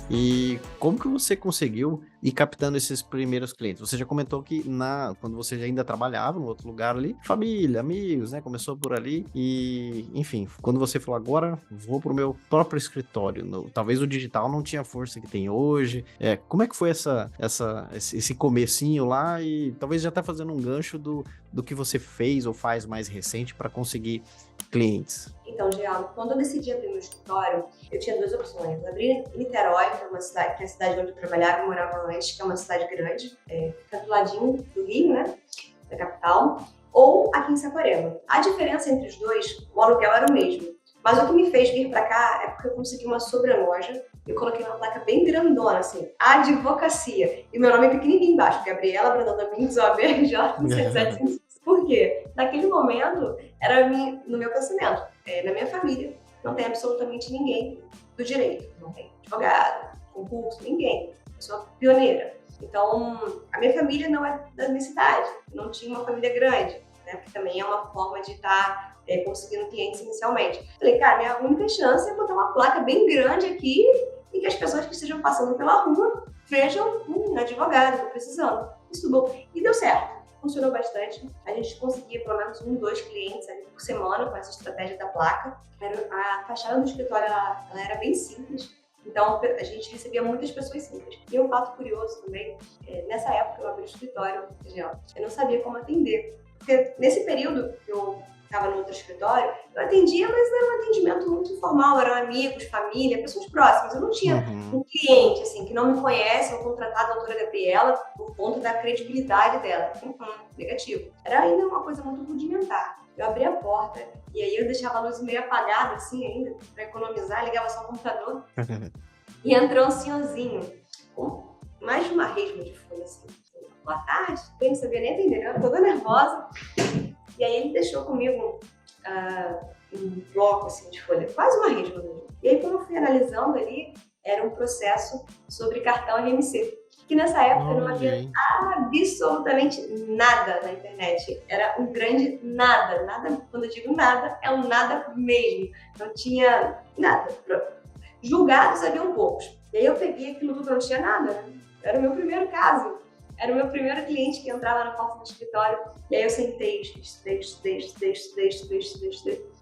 E como que você conseguiu ir captando esses primeiros clientes? Você já comentou que quando você ainda trabalhava no outro lugar ali, família, amigos, né? Começou por ali e, enfim, quando você falou agora, vou pro meu próprio escritório. Talvez o digital não tinha a força que tem hoje. Como é que foi esse comecinho lá e talvez já tá fazendo um gancho do que você fez ou faz mais recente para conseguir clientes? Então, Giallo, quando eu decidi abrir meu escritório, eu tinha duas opções. Eu abri em Niterói, que é uma cidade, que é a cidade onde eu trabalhava e morava antes, que é uma cidade grande, fica do ladinho do Rio, né, da capital, ou aqui em Saquarema. A diferença entre os dois, o aluguel era o mesmo. Mas o que me fez vir para cá é porque eu consegui uma sobreloja. Eu coloquei uma placa bem grandona, assim, advocacia. E meu nome é pequenininho embaixo, Gabriela Brandão Domingos, OAB RJ 17755. Por quê? Naquele momento, era no meu pensamento, na minha família, não tem absolutamente ninguém do direito. Não tem advogado, concurso, ninguém. Eu sou pioneira. Então, a minha família não é da minha cidade. Não tinha uma família grande, né? Porque também é uma forma de estar conseguindo clientes inicialmente. Falei, cara, minha única chance é botar uma placa bem grande aqui e que as pessoas que estejam passando pela rua vejam advogado, estou precisando. Isso bom. E deu certo. Funcionou bastante. A gente conseguia pelo menos 1, 2 clientes ali por semana com essa estratégia da placa. A fachada do escritório ela era bem simples, então a gente recebia muitas pessoas simples. E um fato curioso também, nessa época eu abri o escritório, eu não sabia como atender. Porque nesse período que eu estava no outro escritório, eu atendia, mas era um atendimento muito informal, eram amigos, família, pessoas próximas. Eu não tinha um cliente, assim, que não me conhece, ou contratado a doutora Gabriela por conta da credibilidade dela. Negativo. Era ainda uma coisa muito rudimentar. Eu abri a porta e aí eu deixava a luz meio apagada, assim, ainda, para economizar, ligava só o computador. E entrou um senhorzinho, com mais de uma resma de folha, assim. Boa tarde, eu não sabia nem atender, eu toda nervosa. E aí ele deixou comigo um bloco assim, de folha, quase uma resma mesmo. E aí, quando eu fui analisando ali, era um processo sobre cartão RMC, que nessa época não havia absolutamente nada na internet. Era um grande nada. Nada, quando eu digo nada, é um nada mesmo. Não tinha nada. Julgados haviam poucos. E aí eu peguei aquilo tudo, não tinha nada. Né? Era o meu primeiro caso. Era o meu primeiro cliente que entrava na porta do escritório. E aí eu sentei, estudei.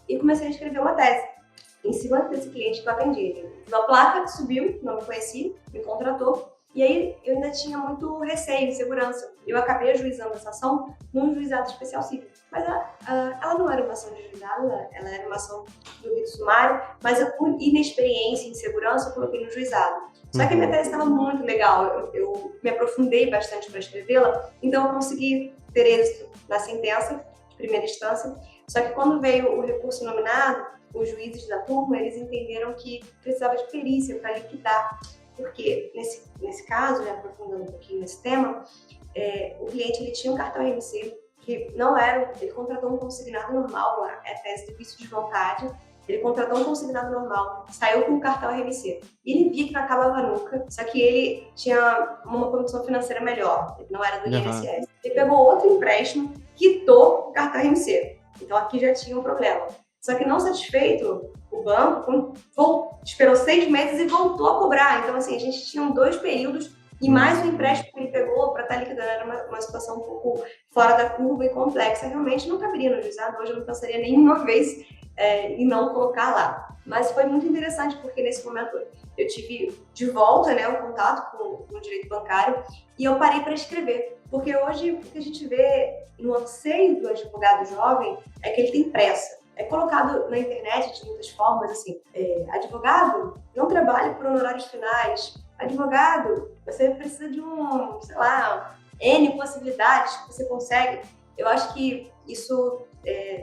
E comecei a escrever uma tese em cima desse cliente que eu atendi. Uma placa subiu, não me conhecia, me contratou. E aí eu ainda tinha muito receio, insegurança. Eu acabei ajuizando essa ação num juizado especial civil. Mas ela não era uma ação de juizado, ela era uma ação do rito sumário, mas por inexperiência e insegurança eu coloquei no juizado. Só que a minha tese estava muito legal, eu me aprofundei bastante para escrevê-la, então eu consegui ter êxito na sentença de primeira instância. Só que quando veio o recurso nominado, os juízes da turma, eles entenderam que precisava de perícia para liquidar. Porque nesse caso, né, aprofundando um pouquinho nesse tema, o cliente ele tinha um cartão RMC que não era, ele contratou um consignado normal, é a tese de vício de vontade, ele contratou um consignado normal, saiu com o cartão RMC. E ele via que não acabava nunca, só que ele tinha uma condição financeira melhor, ele não era do INSS. Ele pegou outro empréstimo, quitou o cartão RMC. Então aqui já tinha um problema. Só que não satisfeito, o banco esperou 6 meses e voltou a cobrar. Então, assim, a gente tinha 2 períodos e mais o empréstimo que ele pegou para estar liquidando. Era uma situação um pouco fora da curva e complexa. Realmente não caberia no juizado. Hoje eu não pensaria nenhuma vez em não colocar lá. Mas foi muito interessante porque nesse momento eu tive de volta, né, um contato com o direito bancário e eu parei para escrever. Porque hoje o que a gente vê no anseio do advogado jovem é que ele tem pressa. É colocado na internet de muitas formas, assim, advogado, não trabalhe por honorários finais. Advogado, você precisa de N possibilidades que você consegue. Eu acho que isso,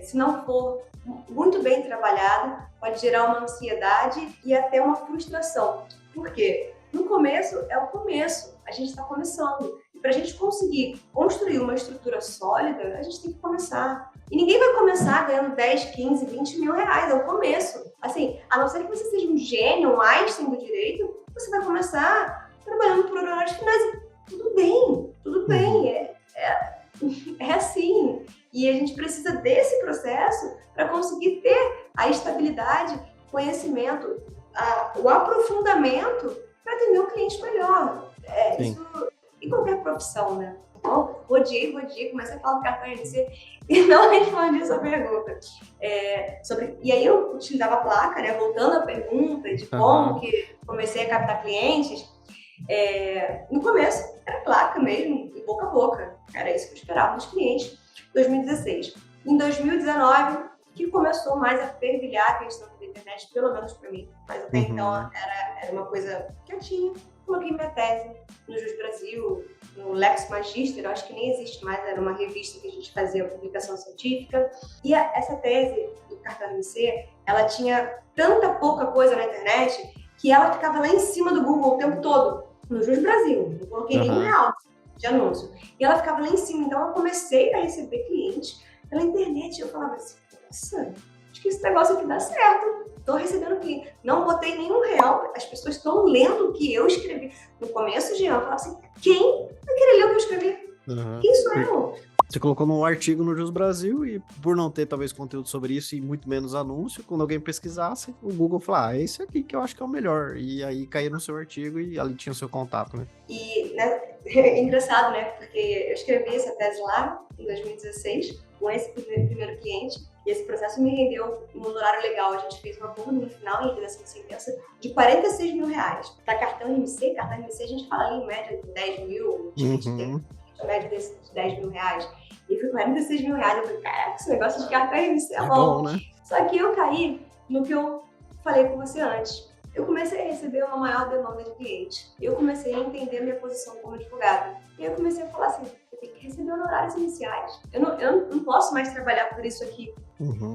se não for muito bem trabalhado, pode gerar uma ansiedade e até uma frustração. Por quê? No começo, é o começo. A gente está começando. E para a gente conseguir construir uma estrutura sólida, a gente tem que começar. E ninguém vai começar ganhando 10, 15, 20 mil reais, é o começo. Assim, a não ser que você seja um gênio, um Einstein do direito, você vai começar trabalhando por horários finais. Tudo bem, é assim. E a gente precisa desse processo para conseguir ter a estabilidade, conhecimento, o aprofundamento para para atender o cliente melhor. Sim. Isso em qualquer profissão, né? Então, rodeei, comecei a falar do cartão RMC e não respondi essa pergunta. E aí eu utilizava a placa, né? Voltando à pergunta de como que comecei a captar clientes, no começo era placa mesmo, e boca a boca. Era isso que eu esperava dos clientes. 2016. Em 2019, que começou mais a fervilhar a questão da internet, pelo menos para mim. Mas até então era uma coisa quietinha. Coloquei minha tese no Jus Brasil, no Lex Magister, eu acho que nem existe mais, era uma revista que a gente fazia publicação científica. E essa tese do cartão RMC, ela tinha tanta pouca coisa na internet que ela ficava lá em cima do Google o tempo todo, no Jus Brasil. Não coloquei nenhum real de anúncio. E ela ficava lá em cima, então eu comecei a receber clientes pela internet. Eu falava assim, nossa, acho que esse negócio aqui dá certo. Estou recebendo cliente. Não botei nenhum real. As pessoas estão lendo o que eu escrevi. No começo, Jean, eu falava assim, quem vai querer ler o que eu escrevi? Quem sou eu? Você colocou num artigo no Jus Brasil e por não ter talvez conteúdo sobre isso e muito menos anúncio, quando alguém pesquisasse, o Google falou, é esse aqui que eu acho que é o melhor. E aí caía no seu artigo e ali tinha o seu contato, né? E é engraçado, né? Porque eu escrevi essa tese lá em 2016 com esse primeiro cliente. E esse processo me rendeu um honorário legal. A gente fez uma bomba no final, em liquidação de sentença, de R$46 mil. Para cartão RMC a gente fala ali em média de 10 mil, a média de 10 mil reais. E foi 46 mil reais. Eu falei, caraca, esse negócio de cartão RMC é bom, né? Só que eu caí no que eu falei com você antes. Eu comecei a receber uma maior demanda de cliente. Eu comecei a entender a minha posição como advogada. E eu comecei a falar assim, eu tenho que receber honorários iniciais. Eu não posso mais trabalhar por isso aqui.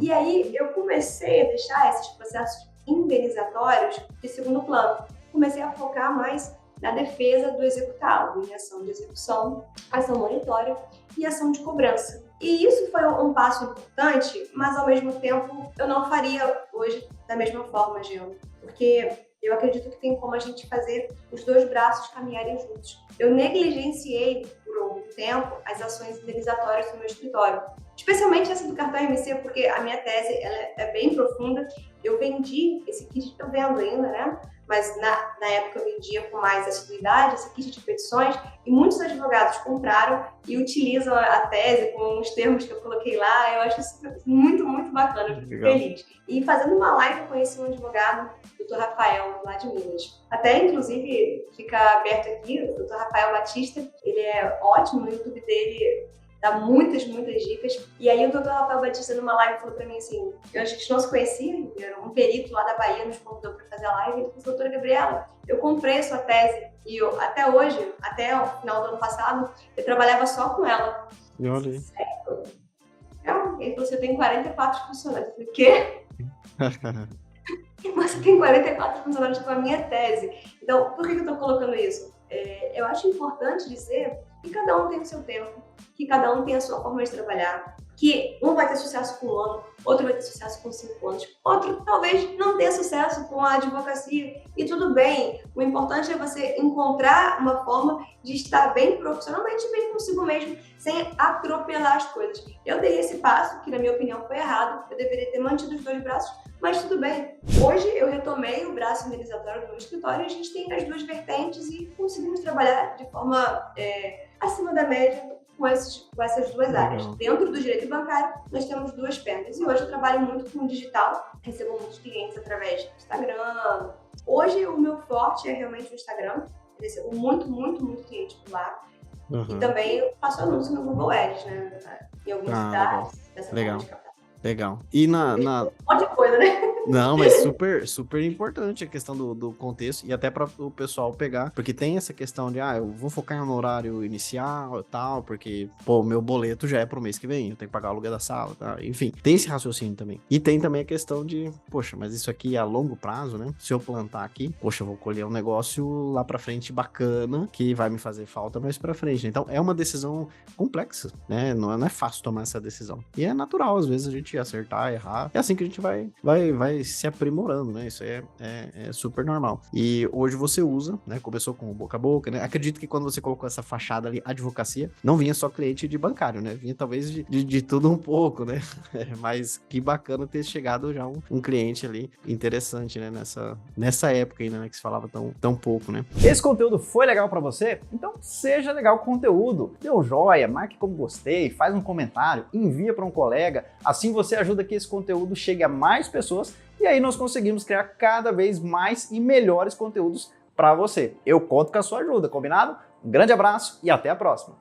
E aí eu comecei a deixar esses processos indenizatórios de segundo plano. Comecei a focar mais na defesa do executado, em ação de execução, ação monitória e ação de cobrança. E isso foi um passo importante, mas ao mesmo tempo eu não faria hoje da mesma forma, Jean, porque eu acredito que tem como a gente fazer os dois braços caminharem juntos. Eu negligenciei por algum tempo as ações indenizatórias do meu escritório, especialmente essa do cartão RMC, porque a minha tese ela é bem profunda. Eu vendi esse kit, estou vendo ainda, né? Mas na época eu vendia com mais assiduidade esse kit de petições e muitos advogados compraram e utilizam a tese com os termos que eu coloquei lá. Eu acho isso muito, muito bacana, eu fico feliz. E fazendo uma live eu conheci um advogado, o Dr. Rafael, lá de Minas. Até, inclusive, fica aberto aqui, o Dr. Rafael Batista, ele é ótimo, no YouTube dele dá muitas, muitas dicas. E aí o Dr. Rafael Batista, numa live, falou pra mim assim, a gente não se conhecia, era um perito lá da Bahia, nos convidou pra fazer a live, ele falou, doutora Gabriela, eu comprei a sua tese e eu, até hoje, até o final do ano passado, eu trabalhava só com ela. E olha aí. Sério? Ele falou, você tem 44 funcionários. Eu falei, quê? Você tem 44 funcionários com a minha tese. Então, por que eu tô colocando isso? Eu acho importante dizer que cada um tem o seu tempo, que cada um tem a sua forma de trabalhar, que um vai ter sucesso com um ano, outro vai ter sucesso com 5 anos, outro talvez não tenha sucesso com a advocacia, e tudo bem. O importante é você encontrar uma forma de estar bem profissionalmente e bem consigo mesmo, sem atropelar as coisas. Eu dei esse passo, que na minha opinião foi errado, eu deveria ter mantido os 2 braços, mas tudo bem. Hoje eu retomei o braço indenizatório do meu escritório e a gente tem as 2 vertentes e conseguimos trabalhar de forma acima da média com essas 2 áreas. Dentro do direito bancário, nós temos 2 pernas. E hoje eu trabalho muito com digital, recebo muitos clientes através do Instagram. Hoje o meu forte é realmente o Instagram. Eu recebo muito, muito, muito cliente por lá. E também eu faço anúncio no Google Ads, né? Em algumas cidades. Legal. Legal. E Um monte de coisa, né? Não, mas super, super importante a questão do contexto e até para o pessoal pegar, porque tem essa questão de, eu vou focar em um horário inicial e tal, porque, pô, meu boleto já é pro mês que vem, eu tenho que pagar o aluguel da sala, tá? Enfim, tem esse raciocínio também. E tem também a questão de, poxa, mas isso aqui é a longo prazo, né? Se eu plantar aqui, poxa, eu vou colher um negócio lá pra frente bacana, que vai me fazer falta mais pra frente. Então, é uma decisão complexa, né? Não é fácil tomar essa decisão. E é natural, às vezes, a gente acertar, errar. É assim que a gente vai vai se aprimorando, né? Isso é super normal. E hoje você usa, né? Começou com boca a boca, né? Acredito que quando você colocou essa fachada ali, advocacia, não vinha só cliente de bancário, né? Vinha talvez de tudo um pouco, né? Mas que bacana ter chegado já um cliente ali interessante, né? Nessa época ainda, né? Que se falava tão pouco, né? Esse conteúdo foi legal para você? Então seja legal o conteúdo. Dê um joia, marque como gostei, faz um comentário, envia para um colega. Assim você ajuda que esse conteúdo chegue a mais pessoas e aí nós conseguimos criar cada vez mais e melhores conteúdos para você. Eu conto com a sua ajuda, combinado? Um grande abraço e até a próxima!